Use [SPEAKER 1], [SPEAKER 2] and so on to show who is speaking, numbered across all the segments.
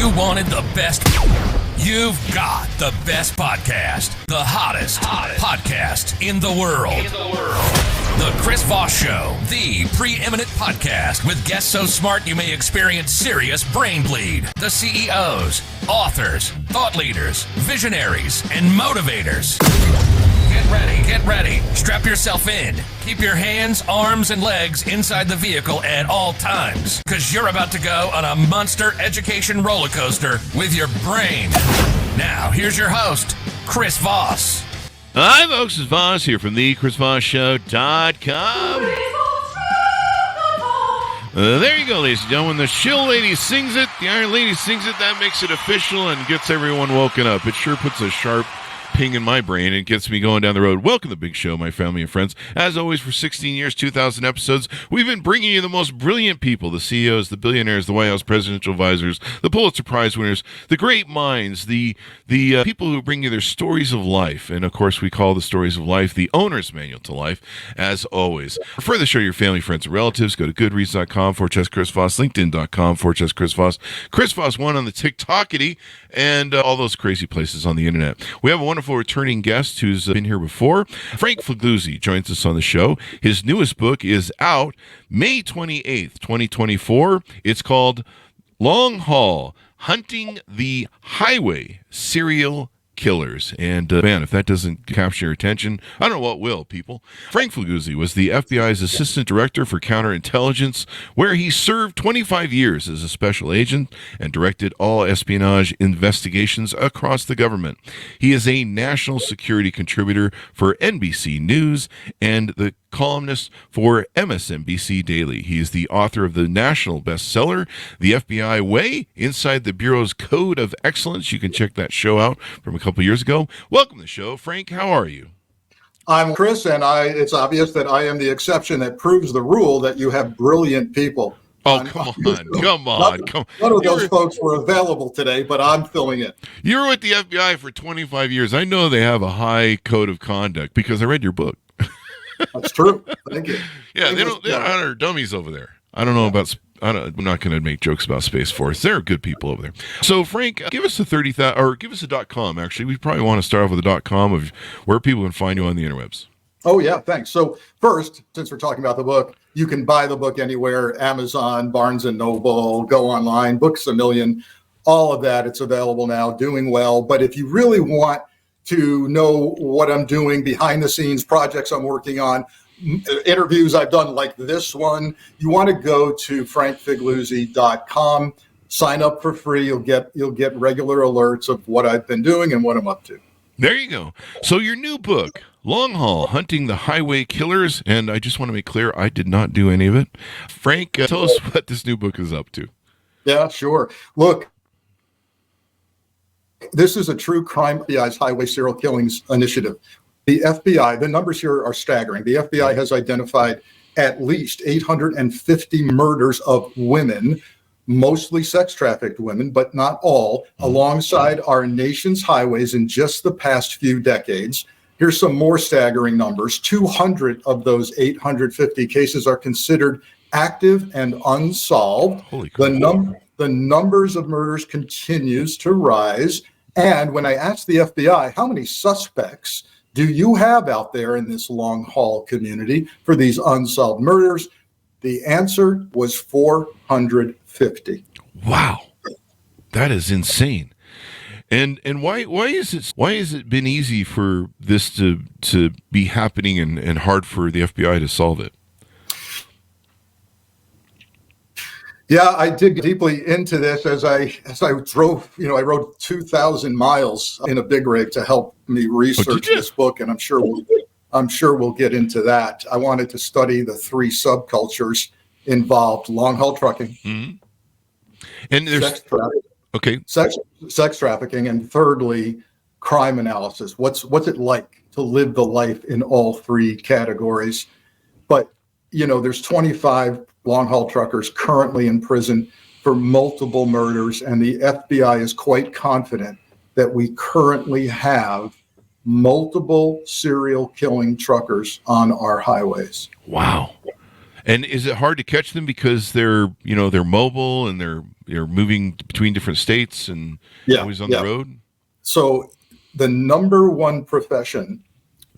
[SPEAKER 1] You wanted the best. You've got the best podcast. The hottest podcast in the world. The Chris Voss Show, the preeminent podcast with guests so smart you may experience serious brain bleed. The CEOs, authors, thought leaders, visionaries, and motivators. Get ready. Strap yourself in. Keep your hands, arms, and legs inside the vehicle at all times, because you're about to go on a monster education roller coaster with your brain. Now, here's your host, Chris Voss.
[SPEAKER 2] Hi, folks. It's Voss here from the ChrisVossShow.com. There you go, ladies and gentlemen. The shill lady sings it. The iron lady sings it. That makes it official and gets everyone woken up. It sure puts a sharp ping in my brain and gets me going down the road. Welcome to the big show, my family and friends. As always, for 16 years, 2,000 episodes, we've been bringing you the most brilliant people, the CEOs, the billionaires, the White House presidential advisors, the Pulitzer Prize winners, the great minds, the people who bring you their stories of life. And, of course, we call the stories of life the owner's manual to life, as always. For further show your family, friends, and relatives, go to goodreads.com/Chris Voss, linkedin.com/Chris Voss, Chris Voss 1 on the TikTokity, and all those crazy places on the internet. We have a wonderful returning guest who's been here before. Frank Figliuzzi joins us on the show. His newest book is out May 28th, 2024. It's called Long Haul: Hunting the Highway Serial Killers. And man, if that doesn't capture your attention, I don't know what will, people. Frank Figliuzzi was the FBI's Assistant Director for Counterintelligence, where he served 25 years as a special agent and directed all espionage investigations across the government. He is a national security contributor for NBC News and the columnist for MSNBC Daily. He is the author of the national bestseller, The FBI Way, Inside the Bureau's Code of Excellence. You can check that show out from a couple years ago. Welcome to the show, Frank. How are you?
[SPEAKER 3] I'm Chris, and it's obvious that I am the exception that proves the rule that you have brilliant people.
[SPEAKER 2] Oh, come on.
[SPEAKER 3] None of those folks were available today, but I'm filling in.
[SPEAKER 2] You were with the FBI for 25 years. I know they have a high code of conduct because I read your book.
[SPEAKER 3] That's true. Thank you.
[SPEAKER 2] Yeah, they don't honor dummies over there. I don't know about. I'm not going to make jokes about Space Force. They're good people over there. So, Frank, give us a 30,000, or give us a .com. Actually, we probably want to start off with a .com of where people can find you on the interwebs.
[SPEAKER 3] Oh yeah, thanks. So first, since we're talking about the book, you can buy the book anywhere: Amazon, Barnes and Noble, go online, Books A Million, all of that. It's available now, doing well. But if you really want to know what I'm doing behind the scenes, projects I'm working on, interviews I've done like this one, you want to go to frankfigliuzzi.com, sign up for free. You'll get regular alerts of what I've been doing and what I'm up to.
[SPEAKER 2] There you go. So your new book, Long Haul: Hunting the Highway Killers, and I just want to make clear, I did not do any of it. Frank, tell us what this new book is up to.
[SPEAKER 3] Yeah, sure. Look, this is a true crime FBI's highway serial killings initiative. The FBI, the numbers here are staggering. The FBI has identified at least 850 murders of women, mostly sex trafficked women, but not all, alongside our nation's highways in just the past few decades. Here's some more staggering numbers. 200 of those 850 cases are considered active and unsolved.
[SPEAKER 2] Holy crap.
[SPEAKER 3] The numbers of murders continues to rise. And when I asked the FBI, how many suspects do you have out there in this long haul community for these unsolved murders? The answer was 450.
[SPEAKER 2] Wow. That is insane. And why is it been easy for this to be happening and hard for the FBI to solve it?
[SPEAKER 3] Yeah, I dig deeply into this as I drove. I rode 2,000 miles in a big rig to help me research this book, and I'm sure we'll get into that. I wanted to study the three subcultures involved: long haul trucking,
[SPEAKER 2] and there's
[SPEAKER 3] sex trafficking, and thirdly, crime analysis. What's it like to live the life in all three categories? But there's 25 long-haul truckers currently in prison for multiple murders, and the FBI is quite confident that we currently have multiple serial killing truckers on our highways.
[SPEAKER 2] Wow. And is it hard to catch them because they're mobile and they're you're moving between different states and always on the road?
[SPEAKER 3] So the number one profession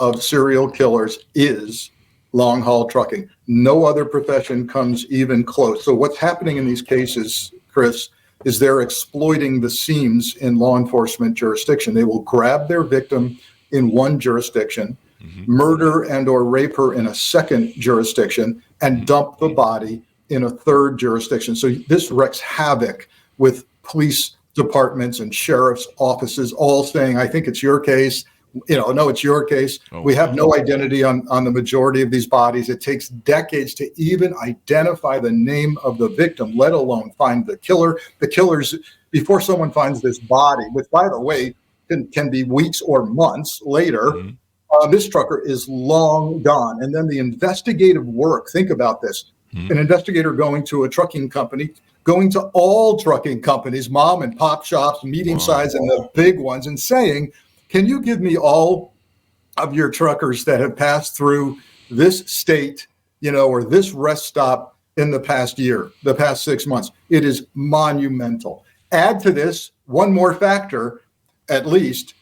[SPEAKER 3] of serial killers is long haul trucking. No other profession comes even close. So what's happening in these cases, Chris, is they're exploiting the seams in law enforcement jurisdiction. They will grab their victim in one jurisdiction, murder and or rape her in a second jurisdiction, and dump the body in a third jurisdiction. So this wreaks havoc with police departments and sheriff's offices all saying, I think it's your case. No, it's your case. We have no identity on the majority of these bodies. It takes decades to even identify the name of the victim, let alone find the killer. The killers, before someone finds this body, which, by the way, can be weeks or months later, this trucker is long gone. And then the investigative work, think about this. An investigator going to a trucking company, going to all trucking companies, mom and pop shops, medium size and the big ones, and saying, can you give me all of your truckers that have passed through this state, or this rest stop in the past year, the past 6 months? It is monumental. Add to this one more factor, at least,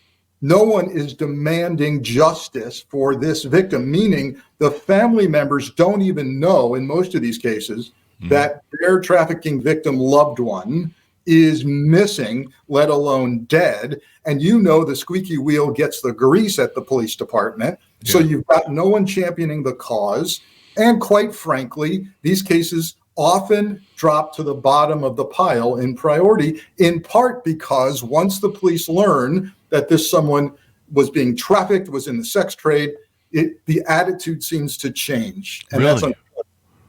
[SPEAKER 3] no one is demanding justice for this victim, meaning the family members don't even know, in most of these cases, that their trafficking victim loved one is missing, let alone dead. And the squeaky wheel gets the grease at the police department. Yeah. So you've got no one championing the cause. And quite frankly, these cases often drop to the bottom of the pile in priority, in part because once the police learn that this someone was being trafficked, was in the sex trade, the attitude seems to change. And
[SPEAKER 2] really?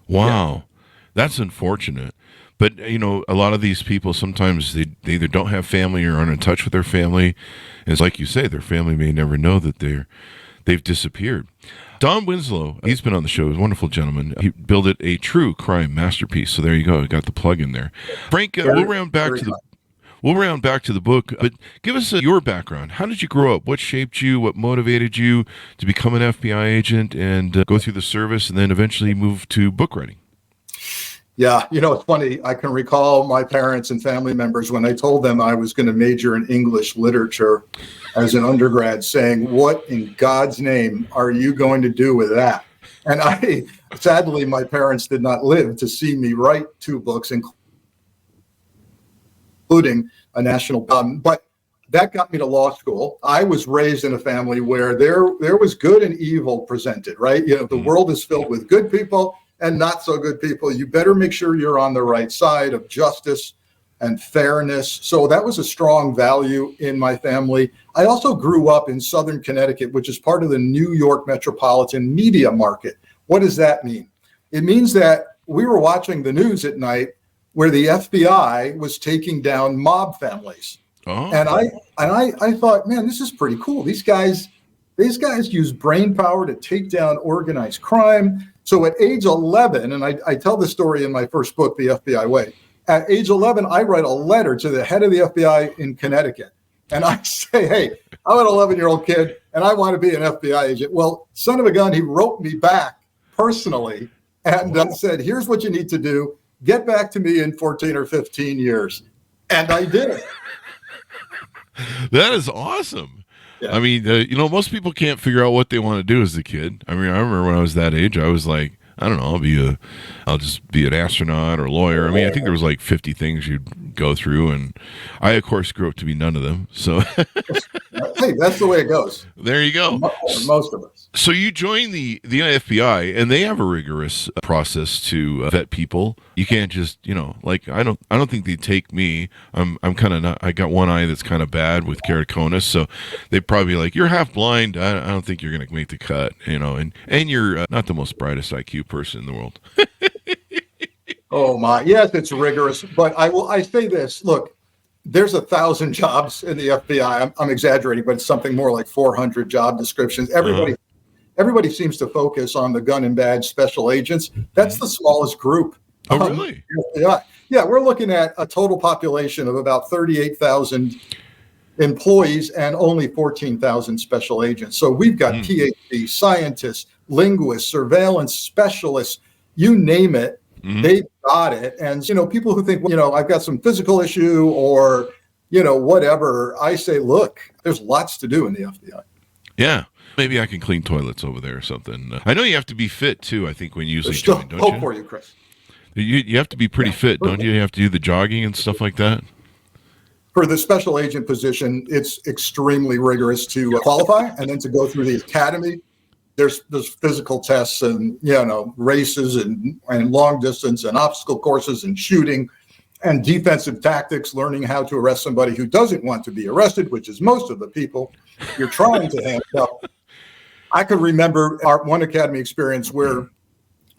[SPEAKER 2] Wow. That's unfortunate. But, a lot of these people, sometimes they either don't have family or aren't in touch with their family. And it's like you say, their family may never know that they've disappeared. Don Winslow, he's been on the show. He's a wonderful gentleman. He built it a true crime masterpiece. So there you go. I got the plug in there. Frank, we'll round back to the book. But give us your background. How did you grow up? What shaped you? What motivated you to become an FBI agent and go through the service and then eventually move to book writing?
[SPEAKER 3] Yeah, it's funny. I can recall my parents and family members when I told them I was going to major in English literature as an undergrad saying, what in God's name are you going to do with that? And sadly, my parents did not live to see me write 2 books, including a national, but that got me to law school. I was raised in a family where there was good and evil presented, right? The world is filled with good people and not so good people. You better make sure you're on the right side of justice and fairness. So that was a strong value in my family. I also grew up in Southern Connecticut, which is part of the New York metropolitan media market. What does that mean? It means that we were watching the news at night where the FBI was taking down mob families. Oh. And I thought, man, this is pretty cool. These guys use brain power to take down organized crime. So at age 11, and I tell this story in my first book, The FBI Way. At age 11, I write a letter to the head of the FBI in Connecticut. And I say, hey, I'm an 11-year-old kid, and I want to be an FBI agent. Well, son of a gun, he wrote me back personally and said, here's what you need to do. Get back to me in 14 or 15 years. And I did.
[SPEAKER 2] That is awesome. Yeah. I mean, most people can't figure out what they want to do as a kid. I mean, I remember when I was that age, I was like, I don't know, I'll just be an astronaut or a lawyer. I mean, I think there was like 50 things you'd go through, and I, of course, grew up to be none of them. So,
[SPEAKER 3] hey, that's the way it goes.
[SPEAKER 2] There you go.
[SPEAKER 3] Most of us.
[SPEAKER 2] So you join the FBI, and they have a rigorous process to vet people. You can't just, I don't think they take me. I'm kind of not. I got one eye that's kind of bad with keratoconus, so they probably like, you're half blind. I don't think you're going to make the cut, and you're not the most brightest IQ person in the world.
[SPEAKER 3] Oh my, yes, it's rigorous. But I say this, look, there's 1,000 jobs in the FBI. I'm exaggerating, but it's something more like 400 job descriptions. Everybody seems to focus on the gun and badge special agents. That's the smallest group.
[SPEAKER 2] Oh, really?
[SPEAKER 3] Yeah, we're looking at a total population of about 38,000 employees and only 14,000 special agents. So we've got PhD scientists, linguists, surveillance specialists, you name it. They got it. And, people who think, I've got some physical issue or, whatever, I say, look, there's lots to do in the FBI.
[SPEAKER 2] Yeah. Maybe I can clean toilets over there or something. I know you have to be fit, too, I think, when you usually
[SPEAKER 3] There's still
[SPEAKER 2] join, don't
[SPEAKER 3] hope
[SPEAKER 2] you?
[SPEAKER 3] for you, Chris.
[SPEAKER 2] You have to be pretty fit, don't you? You have to do the jogging and stuff like that?
[SPEAKER 3] For the special agent position, it's extremely rigorous to qualify and then to go through the academy. There's physical tests and, races and long distance and obstacle courses and shooting and defensive tactics, learning how to arrest somebody who doesn't want to be arrested, which is most of the people you're trying to handcuff. I could remember our one academy experience where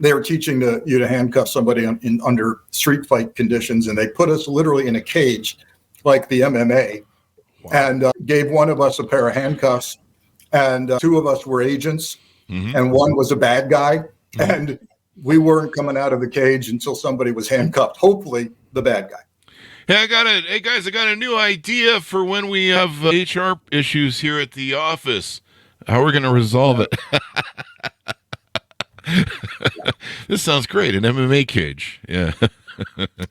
[SPEAKER 3] they were teaching you to handcuff somebody under street fight conditions, and they put us literally in a cage like the MMA. Wow. And gave one of us a pair of handcuffs, and two of us were agents, and one was a bad guy, and we weren't coming out of the cage until somebody was handcuffed, hopefully the bad guy.
[SPEAKER 2] Hey, guys, I got a new idea for when we have HR issues here at the office. How we're going to resolve it. This sounds great, an MMA cage. Yeah.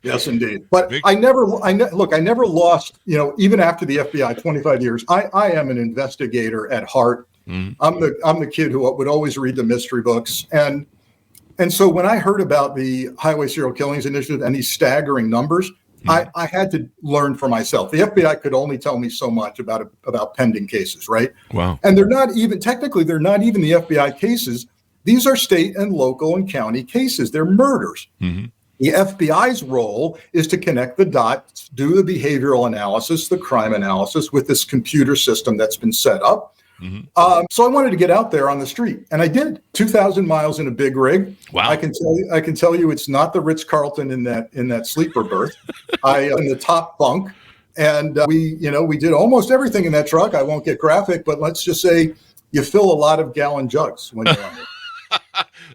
[SPEAKER 3] Yes, indeed. But I never lost, even after the FBI, 25 years, I am an investigator at heart. I'm the kid who would always read the mystery books. And so when I heard about the Highway Serial Killings Initiative and these staggering numbers, I had to learn for myself. The FBI could only tell me so much about pending cases, right?
[SPEAKER 2] Wow.
[SPEAKER 3] And they're not even the FBI cases. These are state and local and county cases. They're murders. The FBI's role is to connect the dots, do the behavioral analysis, the crime analysis with this computer system that's been set up. So I wanted to get out there on the street, and I did. 2,000 miles in a big rig.
[SPEAKER 2] Wow!
[SPEAKER 3] I can tell you, it's not the Ritz-Carlton in that sleeper berth. In the top bunk, and we did almost everything in that truck. I won't get graphic, but let's just say you fill a lot of gallon jugs when you're on it.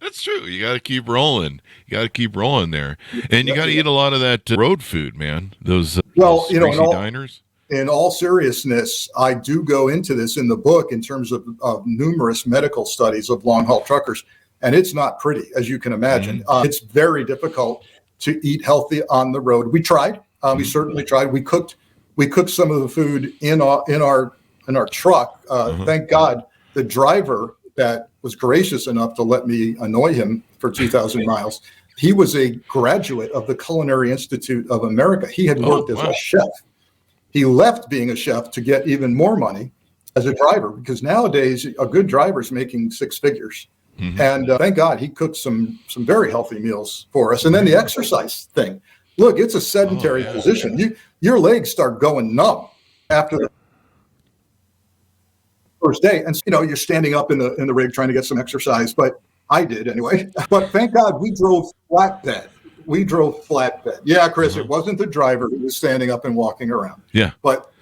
[SPEAKER 2] That's true. You got to keep rolling. You got to keep rolling there, and you got to eat a lot of that road food, man. Those greasy diners. In all seriousness, I do go into this in the book in terms of numerous medical studies of long-haul truckers, and it's not pretty, as you can imagine. It's very difficult to eat healthy on the road. We tried. We certainly tried. We cooked some of the food in our truck. Thank God the driver that was gracious enough to let me annoy him for 2,000 miles. He was a graduate of the Culinary Institute of America. He had worked as a chef. He left being a chef to get even more money as a driver, because nowadays a good driver is making six figures. And thank God he cooked some very healthy meals for us. And then the exercise thing. Look, it's a sedentary position. Your legs start going numb after the first day. And you're standing up in the rig trying to get some exercise, but I did anyway. But thank God we drove flatbed. Yeah, Chris, it wasn't the driver who was standing up and walking around. Yeah.
[SPEAKER 3] But,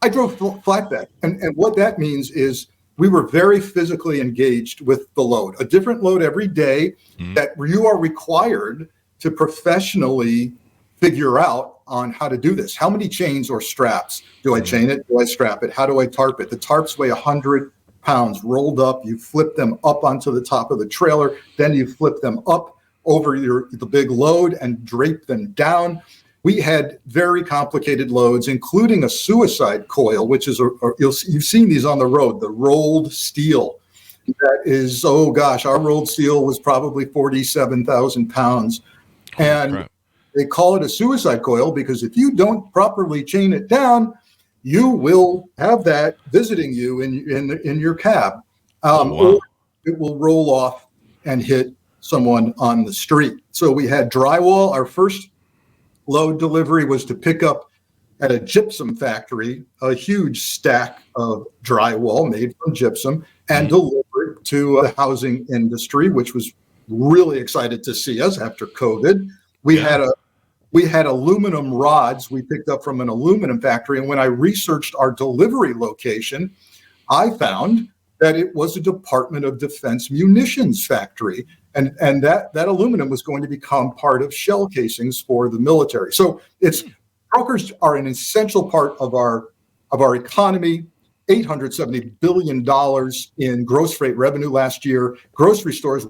[SPEAKER 3] I drove flatbed. And what that means is we were very physically engaged with the load, a different load every day that you are required to professionally figure out on how to do this. How many chains or straps? Do I chain it? Do I strap it? How do I tarp it? The tarps weigh 100 pounds rolled up. You flip them up onto the top of the trailer. Then you flip them up over the big load and drape them down. We had very complicated loads, including a suicide coil, which is you've seen these on the road, the rolled steel. That is, our rolled steel was probably 47,000 pounds. And they call it a suicide coil because if you don't properly chain it down, you will have that visiting you in your cab. Or it will roll off and hit someone on the street. So we had drywall. Our first load delivery was to pick up at a gypsum factory a huge stack of drywall made from gypsum and deliver it to the housing industry, which was really excited to see us after COVID. We had aluminum rods we picked up from an aluminum factory. And when I researched our delivery location, I found that it was a Department of Defense munitions factory. And that aluminum was going to become part of shell casings for the military. So brokers are an essential part of our economy. $870 billion in gross freight revenue last year. Grocery stores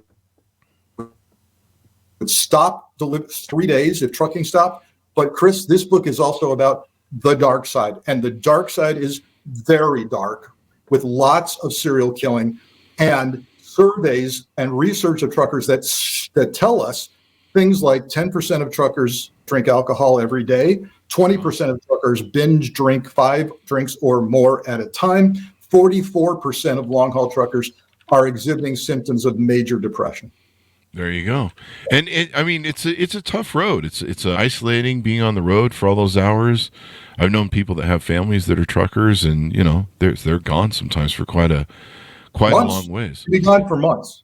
[SPEAKER 3] would stop 3 days if trucking stopped. But Chris, this book is also about the dark side, and the dark side is very dark, with lots of serial killing and surveys and research of truckers that tell us things like 10% of truckers drink alcohol every day, 20% of truckers binge drink 5 drinks or more at a time, 44% of long-haul truckers are exhibiting symptoms of major depression.
[SPEAKER 2] There you go. And it's a tough road. It's isolating being on the road for all those hours. I've known people that have families that are truckers, and they're gone sometimes for quite a long ways.
[SPEAKER 3] Be gone for months.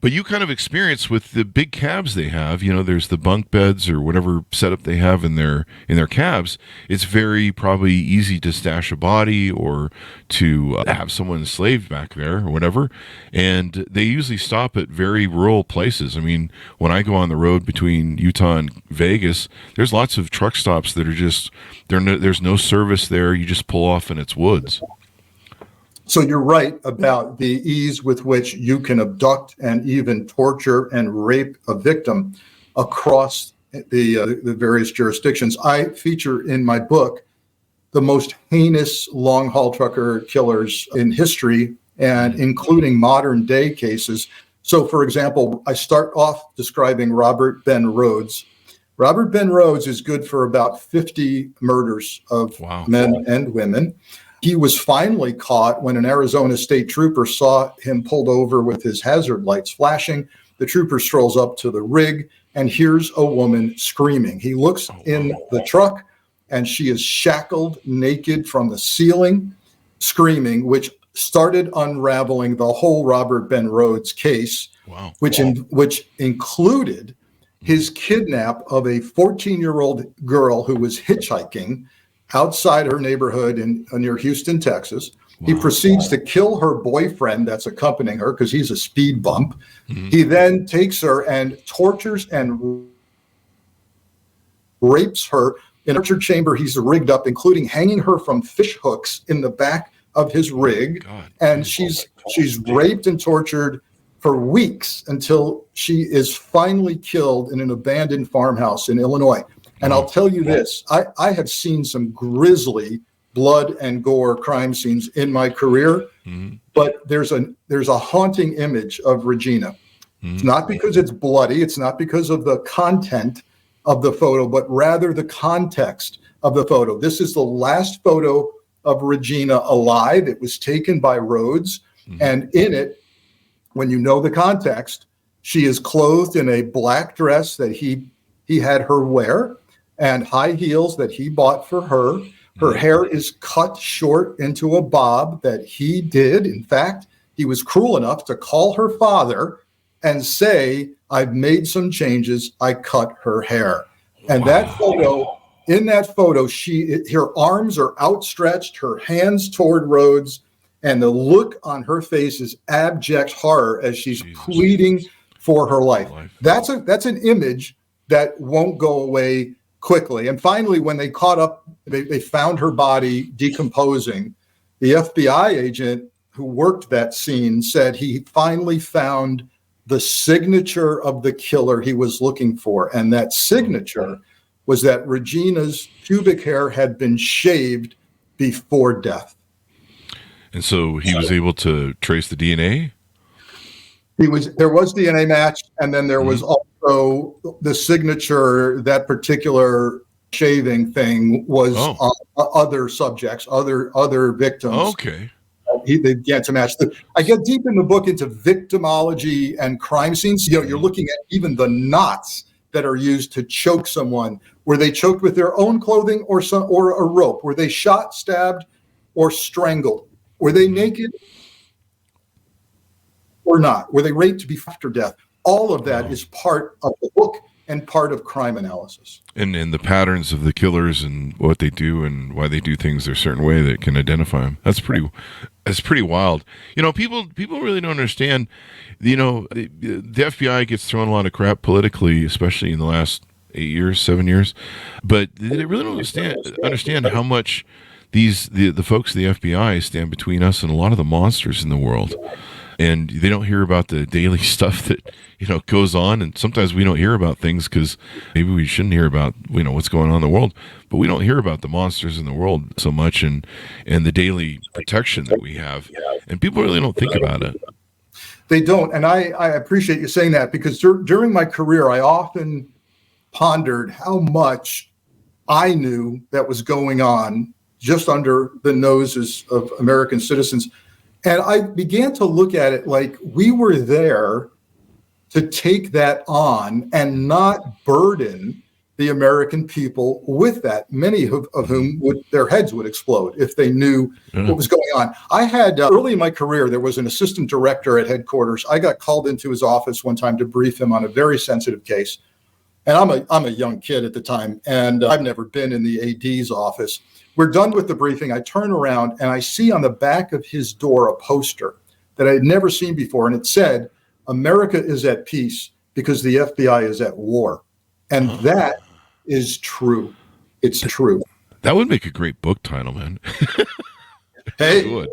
[SPEAKER 2] But you kind of experience with the big cabs they have, there's the bunk beds or whatever setup they have in their cabs. It's very probably easy to stash a body or to have someone enslaved back there or whatever. And they usually stop at very rural places. I mean, when I go on the road between Utah and Vegas, there's lots of truck stops that are just, there's no service there. You just pull off and it's woods.
[SPEAKER 3] So you're right about the ease with which you can abduct and even torture and rape a victim across the various jurisdictions. I feature in my book the most heinous long-haul trucker killers in history, and including modern day cases. So, for example, I start off describing Robert Ben Rhodes. Robert Ben Rhodes is good for about 50 murders of men and women. He was finally caught when an Arizona state trooper saw him pulled over with his hazard lights flashing. The trooper strolls up to the rig and hears a woman screaming. He looks in the truck, and she is shackled naked from the ceiling, screaming, which started unraveling the whole Robert Ben Rhodes case, which included his kidnap of a 14-year-old girl who was hitchhiking outside her neighborhood near Houston, Texas. He proceeds to kill her boyfriend that's accompanying her because he's a speed bump. He then takes her and tortures and rapes her in a torture chamber he's rigged up, including hanging her from fish hooks in the back of his rig. And she's raped and tortured for weeks until she is finally killed in an abandoned farmhouse in Illinois. And I'll tell you this, I have seen some grisly blood and gore crime scenes in my career, but there's a haunting image of Regina. It's not because it's bloody, it's not because of the content of the photo, but rather the context of the photo. This is the last photo of Regina alive. It was taken by Rhodes, and in it, when you know the context, she is clothed in a black dress that he had her wear, and high heels that he bought for her. Her hair is cut short into a bob that he did. In fact, he was cruel enough to call her father and say, "I've made some changes. I cut her hair." And that photo, in that photo, her arms are outstretched, her hands toward Rhodes, and the look on her face is abject horror as she's pleading for her life. That's an image that won't go away quickly. And finally, when they caught up, they found her body decomposing. The FBI agent who worked that scene said he finally found the signature of the killer he was looking for. And that signature was that Regina's pubic hair had been shaved before death.
[SPEAKER 2] And so he was able to trace the DNA?
[SPEAKER 3] There was DNA match, and then there was also the signature. That particular shaving thing was other subjects, other victims.
[SPEAKER 2] Okay.
[SPEAKER 3] They began to match. I get deep in the book into victimology and crime scenes. You're looking at even the knots that are used to choke someone. Were they choked with their own clothing or a rope? Were they shot, stabbed, or strangled? Were they naked or not? Were they raped before death? All of that is part of the book and part of crime analysis. And
[SPEAKER 2] the patterns of the killers and what they do and why they do things a certain way that can identify them. That's pretty wild. People really don't understand. The FBI gets thrown a lot of crap politically, especially in the last 7 years. But they really don't understand how much the folks of the FBI stand between us and a lot of the monsters in the world. and they don't hear about the daily stuff that, goes on. And sometimes we don't hear about things because maybe we shouldn't hear about, what's going on in the world, but we don't hear about the monsters in the world so much and the daily protection that we have. And people really don't think about it.
[SPEAKER 3] They don't. And I appreciate you saying that, because during my career, I often pondered how much I knew that was going on just under the noses of American citizens. And I began to look at it like we were there to take that on and not burden the American people with that, many of whom their heads would explode if they knew what was going on. I had, early in my career, there was an assistant director at headquarters. I got called into his office one time to brief him on a very sensitive case. And I'm a young kid at the time, and I've never been in the AD's office. We're done with the briefing. I turn around and I see on the back of his door a poster that I had never seen before. And it said, "America is at peace because the FBI is at war." And that is true. It's true.
[SPEAKER 2] That would make a great book title, man.
[SPEAKER 3] Hey,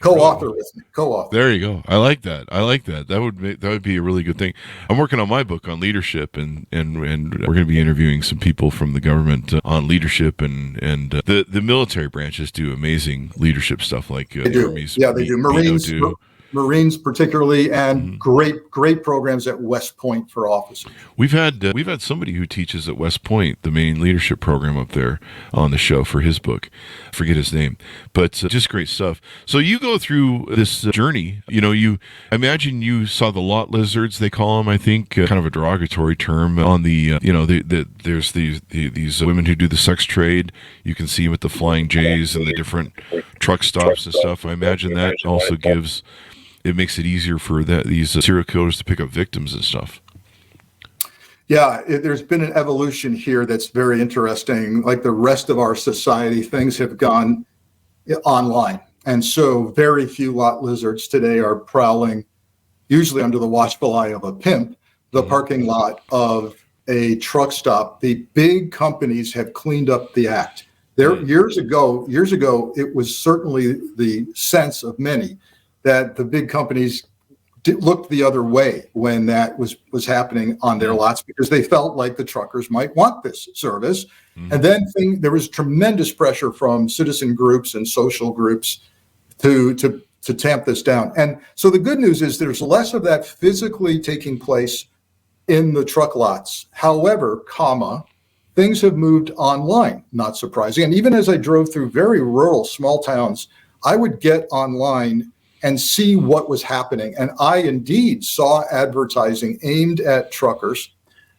[SPEAKER 3] co-author with me. Co-author.
[SPEAKER 2] There you go. I like that. That would be a really good thing. I'm working on my book on leadership, and we're going to be interviewing some people from the government on leadership, and the military branches do amazing leadership stuff, like
[SPEAKER 3] they do. They do. Marines particularly, and great programs at West Point for officers.
[SPEAKER 2] We've had somebody who teaches at West Point, the main leadership program up there, on the show for his book. I forget his name, but just great stuff. So you go through this journey. I imagine you saw the lot lizards, they call them. I think kind of a derogatory term on the there's these women who do the sex trade. You can see them at the Flying J's and the different truck stops and stuff. I imagine that also it makes it easier for these serial killers to pick up victims and stuff.
[SPEAKER 3] Yeah, there's been an evolution here that's very interesting. Like the rest of our society, things have gone online. And so very few lot lizards today are prowling, usually under the watchful eye of a pimp, the parking lot of a truck stop. The big companies have cleaned up the act. Years ago, it was certainly the sense of many that the big companies looked the other way when that was happening on their lots, because they felt like the truckers might want this service. And then there was tremendous pressure from citizen groups and social groups to tamp this down. And so the good news is there's less of that physically taking place in the truck lots. However, things have moved online, not surprising. And even as I drove through very rural small towns, I would get online and see what was happening. And I indeed saw advertising aimed at truckers.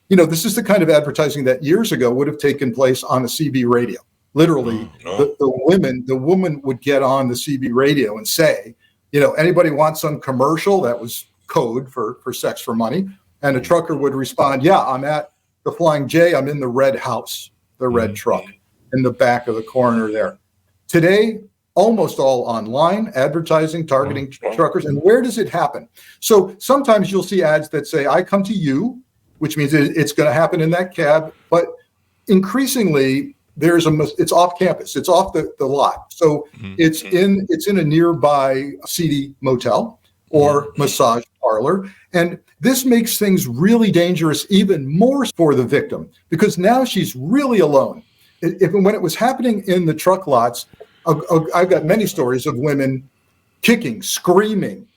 [SPEAKER 3] This is the kind of advertising that years ago would have taken place on the CB radio. Literally, the woman would get on the CB radio and say, anybody want some commercial? That was code for sex for money. And a trucker would respond, yeah, I'm at the Flying J. I'm in the red house, the red truck in the back of the corner there. Today, almost all online advertising targeting truckers. And where does it happen? So sometimes you'll see ads that say, I come to you, which means it's going to happen in that cab. But increasingly, it's off campus. It's off the lot. So it's in a nearby seedy motel or massage parlor. And this makes things really dangerous, even more for the victim, because now she's really alone. When it was happening in the truck lots, I've got many stories of women kicking, screaming,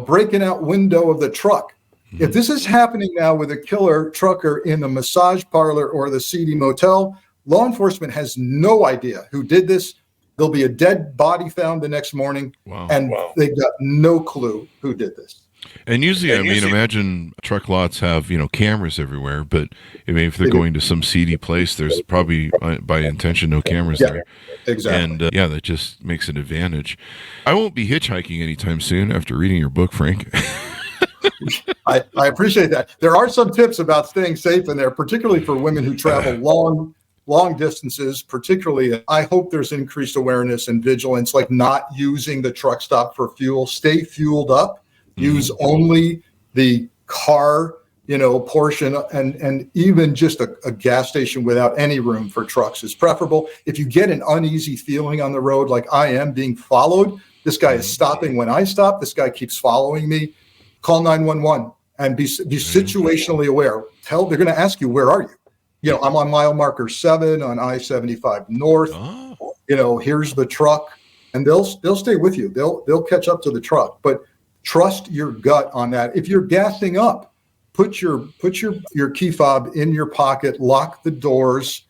[SPEAKER 3] breaking out window of the truck. If this is happening now with a killer trucker in the massage parlor or the seedy motel, law enforcement has no idea who did this. There'll be a dead body found the next morning, they've got no clue who did this.
[SPEAKER 2] And usually, imagine truck lots have, cameras everywhere, but if they're going to some seedy place, there's probably by intention no cameras there.
[SPEAKER 3] Exactly.
[SPEAKER 2] And that just makes an advantage. I won't be hitchhiking anytime soon after reading your book, Frank.
[SPEAKER 3] I appreciate that. There are some tips about staying safe in there, particularly for women who travel long distances. Particularly, I hope there's increased awareness and vigilance, like not using the truck stop for fuel. Stay fueled up. Use only the car, portion, and even just a gas station without any room for trucks is preferable. If you get an uneasy feeling on the road, like I am being followed, This guy is stopping when I stop. This guy keeps following me. Call 911 and be situationally aware. They're going to ask you, where are you? I'm on mile marker 7 on I-75 North. Here's the truck, and they'll stay with you. They'll catch up to the truck, but trust your gut on that. If you're gassing up, put your key fob in your pocket, lock the doors,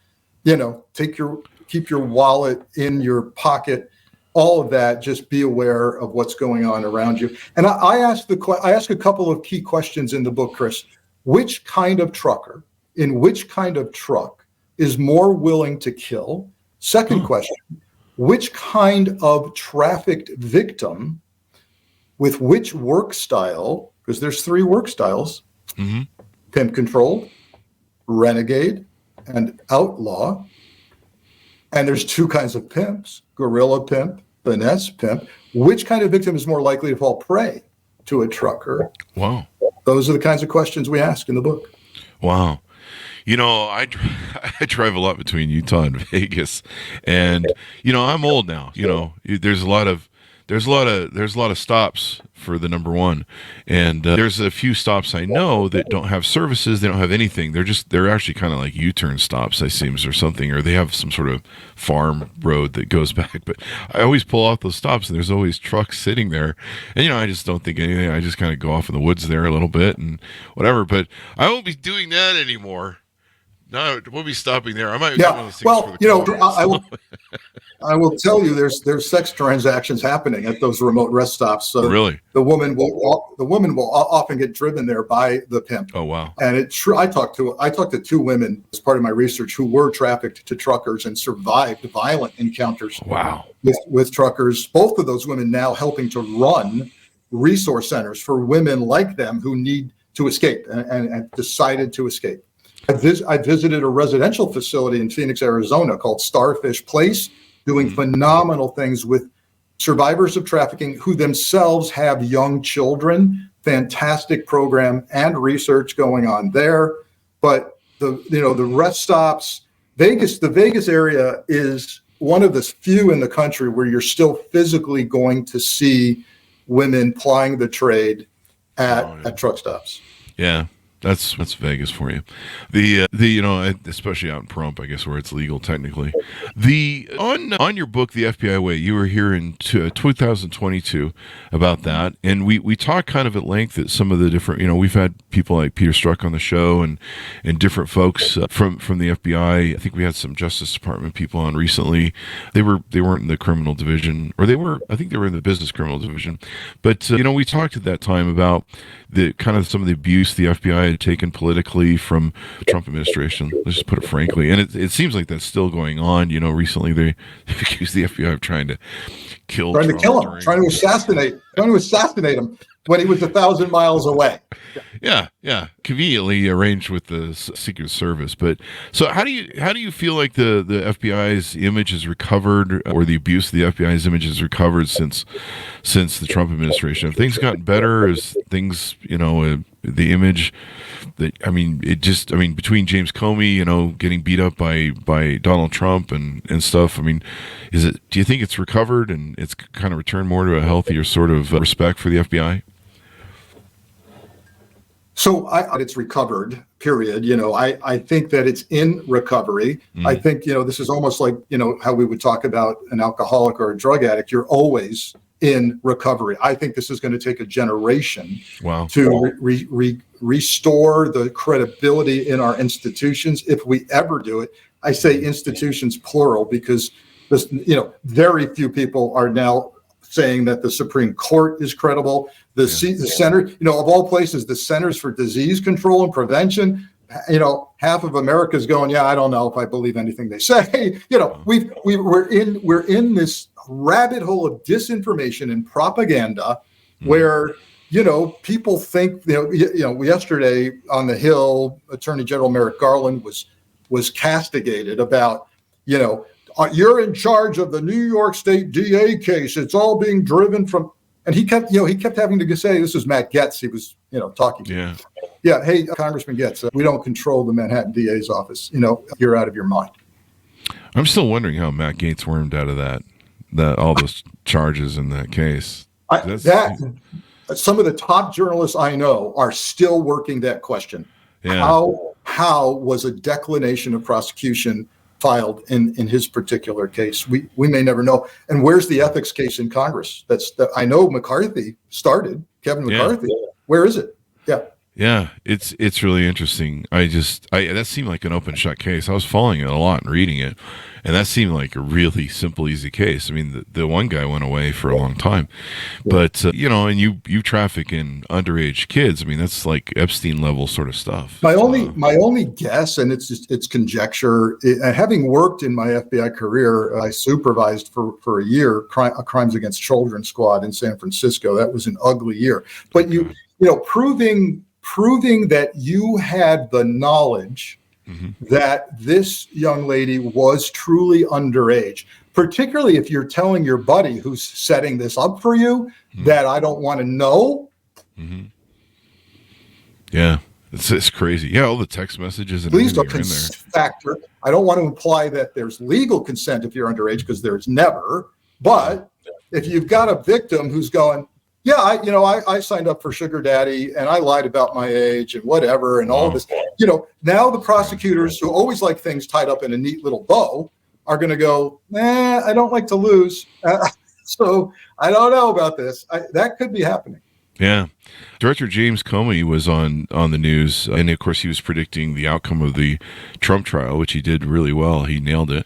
[SPEAKER 3] keep your wallet in your pocket, all of that. Just be aware of what's going on around you. And I ask a couple of key questions in the book, Chris. Which kind of trucker in which kind of truck is more willing to kill? Second question, which kind of trafficked victim with which work style, because there's 3 work styles, pimp controlled, renegade, and outlaw. And there's 2 kinds of pimps, guerrilla pimp, finesse pimp. Which kind of victim is more likely to fall prey to a trucker?
[SPEAKER 2] Wow.
[SPEAKER 3] Those are the kinds of questions we ask in the book.
[SPEAKER 2] Wow. I drive a lot between Utah and Vegas, and I'm old now. There's a lot of stops for the number one, and there's a few stops I know that don't have services. They don't have anything. They're actually kind of like U-turn stops, I seems, or something, or they have some sort of farm road that goes back. But I always pull off those stops, and there's always trucks sitting there, and I just don't think anything. I just kind of go off in the woods there a little bit and whatever. But I won't be doing that anymore. No, we'll be stopping there. I might.
[SPEAKER 3] Yeah. Well, I will tell you, there's sex transactions happening at those remote rest stops. So
[SPEAKER 2] really,
[SPEAKER 3] the woman will often get driven there by the pimp.
[SPEAKER 2] Oh wow!
[SPEAKER 3] And it's true. I talked to 2 women as part of my research who were trafficked to truckers and survived violent encounters.
[SPEAKER 2] Wow. With
[SPEAKER 3] truckers. Both of those women now helping to run resource centers for women like them who need to escape and decided to escape. I visited a residential facility in Phoenix, Arizona called Starfish Place, doing phenomenal things with survivors of trafficking who themselves have young children. Fantastic program and research going on there. But the rest stops, the Vegas area is one of the few in the country where you're still physically going to see women plying the trade at truck stops.
[SPEAKER 2] Yeah. That's Vegas for you. Especially out in Pahrump, I guess, where it's legal technically. On your book, The FBI Way, you were here in 2022 about that, and we talked kind of at length at some of the different. We've had people like Peter Strzok on the show, and different folks from the FBI. I think we had some Justice Department people on recently. They weren't in the criminal division, or I think they were in the business criminal division. But we talked at that time about the kind of some of the abuse the FBI had taken politically from the Trump administration. Let's just put it frankly, and it seems like that's still going on. Recently they've accused the FBI of trying to kill him,
[SPEAKER 3] trying to assassinate him when he was 1,000 miles away.
[SPEAKER 2] Yeah, conveniently arranged with the Secret Service. But so how do you feel like the FBI's image has recovered, or the abuse of the FBI's image has recovered since the Trump administration? Have things gotten better? Is things, the image that, between James Comey, getting beat up by Donald Trump and stuff, do you think it's recovered and it's kind of returned more to a healthier sort of respect for the FBI?
[SPEAKER 3] So it's recovered, period. I think that it's in recovery. I think, this is almost like, how we would talk about an alcoholic or a drug addict. You're always in recovery. I think this is going to take a generation to restore the credibility in our institutions. If we ever do it, I say institutions plural, because very few people are now saying that the Supreme Court is credible. The center, of all places, the Centers for Disease Control and Prevention, half of America is going, I don't know if I believe anything they say. We're in this rabbit hole of disinformation and propaganda where, people think, yesterday on the Hill, Attorney General Merrick Garland was castigated about, you're in charge of the New York State DA case. It's all being driven from, and he kept having to say, this is Matt Gaetz. He was, talking to. Yeah. Hey, Congressman Gaetz, we don't control the Manhattan DA's office. You're out of your mind.
[SPEAKER 2] I'm still wondering how Matt Gaetz wormed out of that all those charges in that case.
[SPEAKER 3] Some of the top journalists I know are still working that question.
[SPEAKER 2] Yeah.
[SPEAKER 3] How was a declination of prosecution filed in his particular case? We may never know. And where's the ethics case in Congress? I know McCarthy started, Kevin McCarthy. Yeah. Where is it? Yeah.
[SPEAKER 2] Yeah, it's really interesting. That seemed like an open shut case. I was following it a lot and reading it, and that seemed like a really simple, easy case. I mean, the one guy went away for a long time, but and you traffic in underage kids. I mean, that's like Epstein level sort of stuff.
[SPEAKER 3] My only guess, and it's conjecture. Having worked in my FBI career, I supervised for a year a crimes against children squad in San Francisco. That was an ugly year, but proving that you had the knowledge that this young lady was truly underage, particularly if you're telling your buddy who's setting this up for you that I don't want to know.
[SPEAKER 2] Yeah, it's crazy. Yeah, all the text messages and
[SPEAKER 3] please don't
[SPEAKER 2] in there.
[SPEAKER 3] Factor. I don't want to imply that there's legal consent if you're underage, because there's never. But if you've got a victim who's going, yeah, I signed up for sugar daddy and I lied about my age and whatever and all of this. Now the prosecutors, who always like things tied up in a neat little bow, are going to go, I don't like to lose. So I don't know about this. That could be happening.
[SPEAKER 2] Yeah. Director James Comey was on the news, and of course he was predicting the outcome of the Trump trial, which he did really well. He nailed it.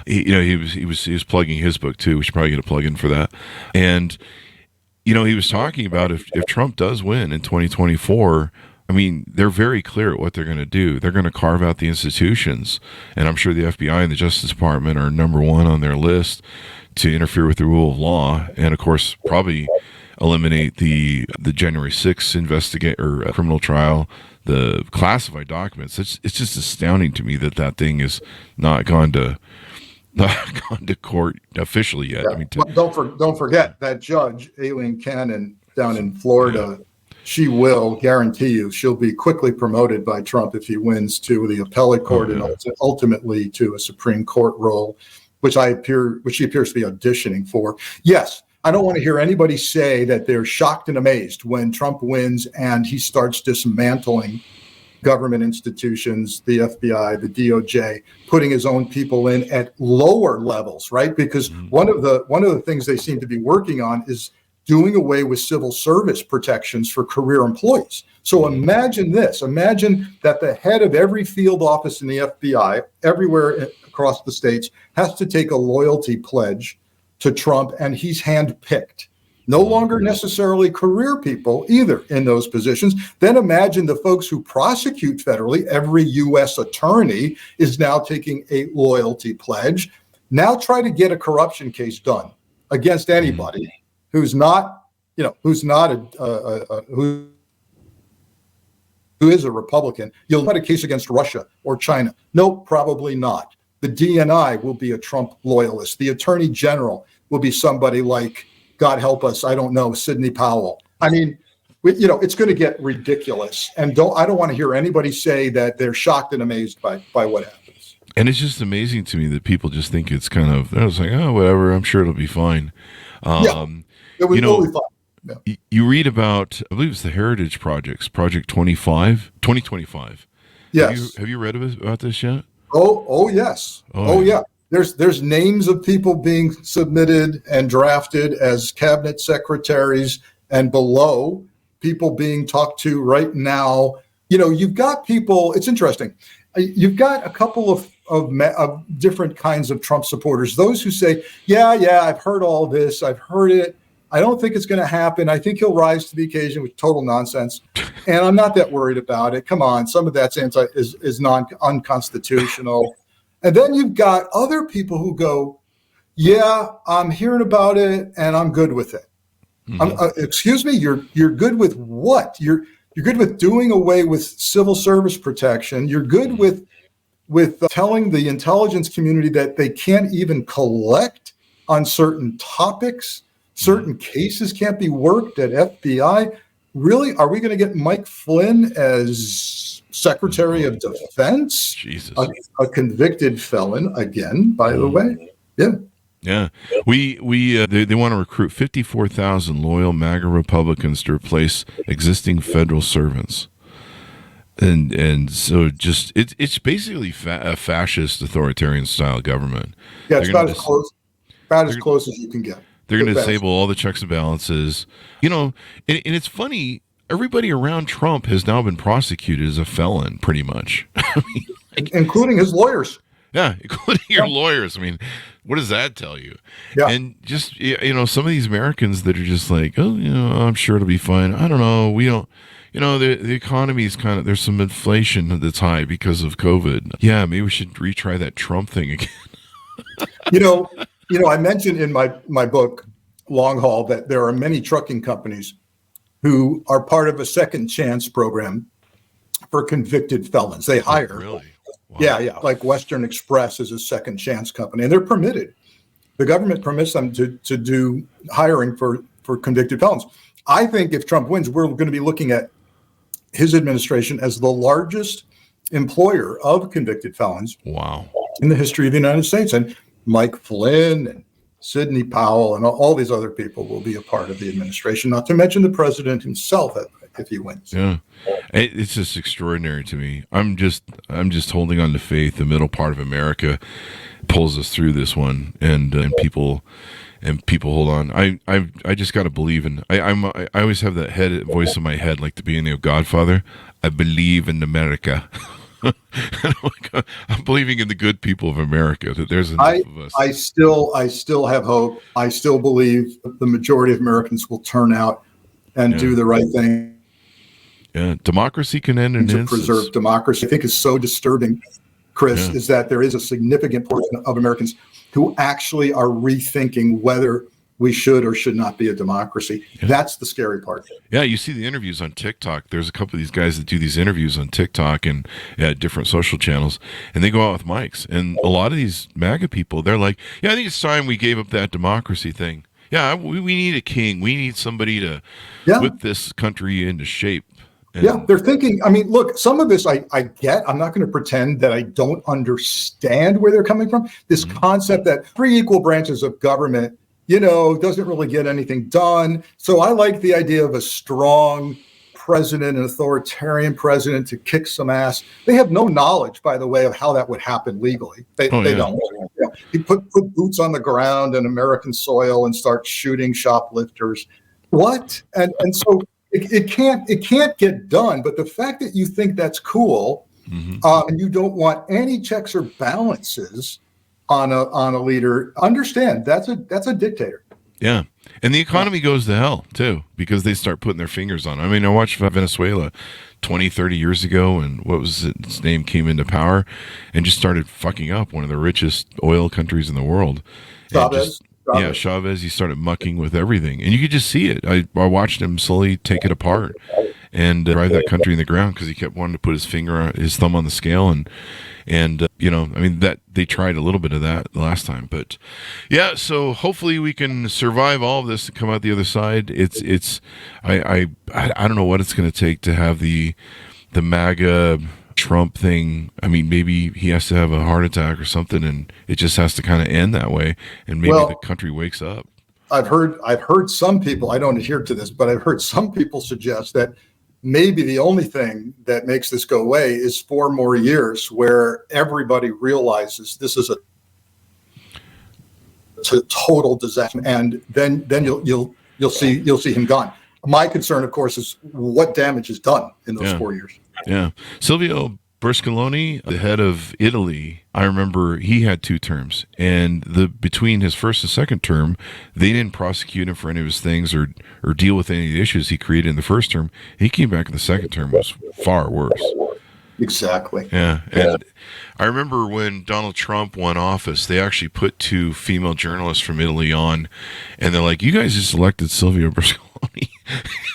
[SPEAKER 2] He was plugging his book too. We should probably get a plug in for that. And he was talking about if Trump does win in 2024, I mean, they're very clear at what they're going to do. They're going to carve out the institutions. And I'm sure the FBI and the Justice Department are number one on their list to interfere with the rule of law. And, of course, probably eliminate the January 6th criminal trial, the classified documents. It's just astounding to me that thing is not gone to court officially yet.
[SPEAKER 3] Yeah. I mean, don't forget that judge, Aileen Cannon, down in Florida. She will guarantee you she'll be quickly promoted by Trump if he wins to the appellate court and ultimately to a Supreme Court role, which she appears to be auditioning for. Yes, I don't want to hear anybody say that they're shocked and amazed when Trump wins and he starts dismantling government institutions, the FBI, the DOJ, putting his own people in at lower levels, right? Because one of the things they seem to be working on is doing away with civil service protections for career employees. So imagine this. Imagine that the head of every field office in the FBI, everywhere across the states, has to take a loyalty pledge to Trump, and he's handpicked. No longer necessarily career people either in those positions. Then imagine the folks who prosecute federally. Every U.S. attorney is now taking a loyalty pledge. Now try to get a corruption case done against anybody who is a Republican. You'll put a case against Russia or China. No, probably not. The DNI will be a Trump loyalist. The Attorney General will be somebody like, God help us, I don't know, Sidney Powell. I mean, it's going to get ridiculous. And I don't want to hear anybody say that they're shocked and amazed by what happens.
[SPEAKER 2] And it's just amazing to me that people just think it's kind of, they're just like, oh, whatever, I'm sure it'll be fine.
[SPEAKER 3] It was totally fine. Yeah.
[SPEAKER 2] You read about, I believe it's the Heritage Projects, Project 2025.
[SPEAKER 3] Yes.
[SPEAKER 2] Have you read about this yet?
[SPEAKER 3] Oh yes. Oh yeah. There's names of people being submitted and drafted as cabinet secretaries, and below people being talked to right now. You've got people. It's interesting. You've got a couple of different kinds of Trump supporters. Those who say, yeah, I've heard all this. I've heard it. I don't think it's going to happen. I think he'll rise to the occasion, with total nonsense. And I'm not that worried about it. Come on. Some of that's unconstitutional. And then you've got other people who go, yeah, I'm hearing about it and I'm good with it. Excuse me, you're good with what? You're good with doing away with civil service protection. You're good with telling the intelligence community that they can't even collect on certain topics. Certain cases can't be worked at FBI. Really? Are we going to get Mike Flynn as Secretary of Defense?
[SPEAKER 2] Jesus.
[SPEAKER 3] A convicted felon again, by the way. Yeah.
[SPEAKER 2] Yeah, they want to recruit 54,000 loyal MAGA Republicans to replace existing federal servants, and so just it's basically a fascist authoritarian style government.
[SPEAKER 3] Yeah, it's about as close as you can get.
[SPEAKER 2] They're going to disable all the checks and balances. And it's funny. Everybody around Trump has now been prosecuted as a felon, pretty much.
[SPEAKER 3] Including his lawyers.
[SPEAKER 2] Yeah, including your lawyers. I mean, what does that tell you?
[SPEAKER 3] Yeah.
[SPEAKER 2] And just, some of these Americans that are just like, oh, I'm sure it'll be fine. I don't know. We don't, the economy is kind of, there's some inflation that's high because of COVID. Yeah, maybe we should retry that Trump thing again.
[SPEAKER 3] I mentioned in my book, Long Haul, that there are many trucking companies who are part of a second chance program for convicted felons. They hire.
[SPEAKER 2] Really? Wow.
[SPEAKER 3] Yeah. Like Western Express is a second chance company, and they're permitted. The government permits them to do hiring for convicted felons. I think if Trump wins, we're going to be looking at his administration as the largest employer of convicted felons.
[SPEAKER 2] Wow.
[SPEAKER 3] In the history of the United States. And Mike Flynn and Sidney Powell and all these other people will be a part of the administration, not to mention the president himself if he wins.
[SPEAKER 2] Yeah. It's just extraordinary to me. I'm just holding on to faith. The middle part of America pulls us through this one, and people hold on. I just got to believe in. I always have that voice in my head, like the beginning of Godfather. I believe in America. I'm believing in the good people of America, that there's enough of us.
[SPEAKER 3] I still have hope. I still believe the majority of Americans will turn out and do the right thing.
[SPEAKER 2] Yeah, democracy can end in an instance.
[SPEAKER 3] Preserve democracy. I think is so disturbing, Chris, is that there is a significant portion of Americans who actually are rethinking whether we should or should not be a democracy. Yeah. That's the scary part.
[SPEAKER 2] Yeah, you see the interviews on TikTok. There's a couple of these guys that do these interviews on TikTok and different social channels, and they go out with mics. And a lot of these MAGA people, they're like, yeah, I think it's time we gave up that democracy thing. Yeah, we need a king. We need somebody to whip this country into shape. And
[SPEAKER 3] they're thinking, I mean, look, some of this I get. I'm not going to pretend that I don't understand where they're coming from. This concept that 3 equal branches of government doesn't really get anything done. So I like the idea of a strong president, an authoritarian president to kick some ass. They have no knowledge, by the way, of how that would happen legally. They don't. You put boots on the ground in American soil and start shooting shoplifters. What? And so it can't get done. But the fact that you think that's cool, and you don't want any checks or balances on a leader, understand that's a dictator.
[SPEAKER 2] Yeah. And the economy goes to hell too, because they start putting their fingers on it. I mean, I watched Venezuela 20, 30 years ago, and what was its name came into power and just started fucking up one of the richest oil countries in the world.
[SPEAKER 3] Chavez.
[SPEAKER 2] Chavez, he started mucking with everything. And you could just see it. I watched him slowly take it apart and drive that country in the ground because he kept wanting to put his thumb on the scale. And that they tried a little bit of that the last time. But yeah, so hopefully we can survive all of this and come out the other side. I don't know what it's going to take to have the MAGA Trump thing. I mean, maybe he has to have a heart attack or something, and it just has to kind of end that way, and maybe the country wakes up.
[SPEAKER 3] I've heard some people, I don't adhere to this, but I've heard some people suggest that maybe the only thing that makes this go away is 4 more years where everybody realizes this is a total disaster, and then you'll see him gone. My concern, of course, is what damage is done in those 4 years.
[SPEAKER 2] Yeah. Silvio Berlusconi, the head of Italy, I remember he had 2 terms, and between his first and second term, they didn't prosecute him for any of his things or deal with any of the issues he created in the first term. He came back in the second term, was far worse.
[SPEAKER 3] Exactly.
[SPEAKER 2] Yeah. And I remember when Donald Trump won office, they actually put 2 female journalists from Italy on, and they're like, you guys just elected Silvio Berlusconi.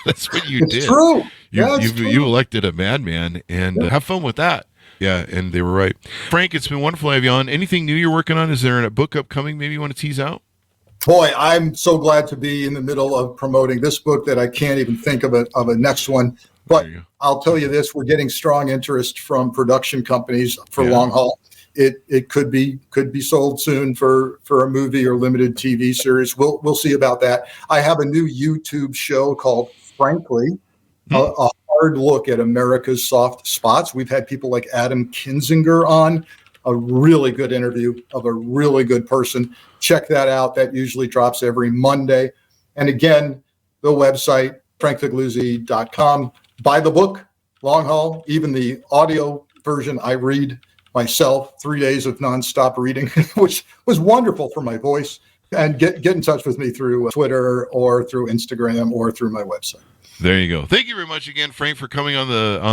[SPEAKER 2] That's what you did.
[SPEAKER 3] It's true.
[SPEAKER 2] You elected a madman, and have fun with that. Yeah, and they were right. Frank, it's been wonderful to have you on. Anything new you're working on? Is there a book upcoming maybe you want to tease out?
[SPEAKER 3] Boy, I'm so glad to be in the middle of promoting this book that I can't even think of a next one. But I'll tell you this, we're getting strong interest from production companies for Long Haul. it could be sold soon for a movie or limited TV series. We'll see about that. I have a new YouTube show called Frankly, a hard look at America's soft spots. We've had people like Adam Kinzinger on, a really good interview of a really good person. Check that out. That usually drops every Monday. And again, the website, frankfigliuzzi.com. Buy the book, Long Haul, even the audio version I read myself, 3 days of nonstop reading, which was wonderful for my voice. And get in touch with me through Twitter or through Instagram or through my website.
[SPEAKER 2] There you go. Thank you very much again, Frank, for coming on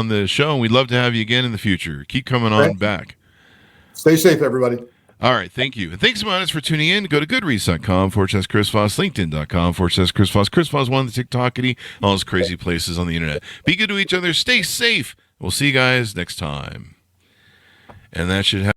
[SPEAKER 2] the show. And we'd love to have you again in the future. Keep coming on back. Stay
[SPEAKER 3] safe, everybody.
[SPEAKER 2] All right. Thank you. And thanks so much for tuning in. Go to goodreads.com/Chris Voss, LinkedIn.com/Chris Voss. Chris Voss one, the TikTokity, all those crazy places on the internet. Be good to each other. Stay safe. We'll see you guys next time. And that should happen.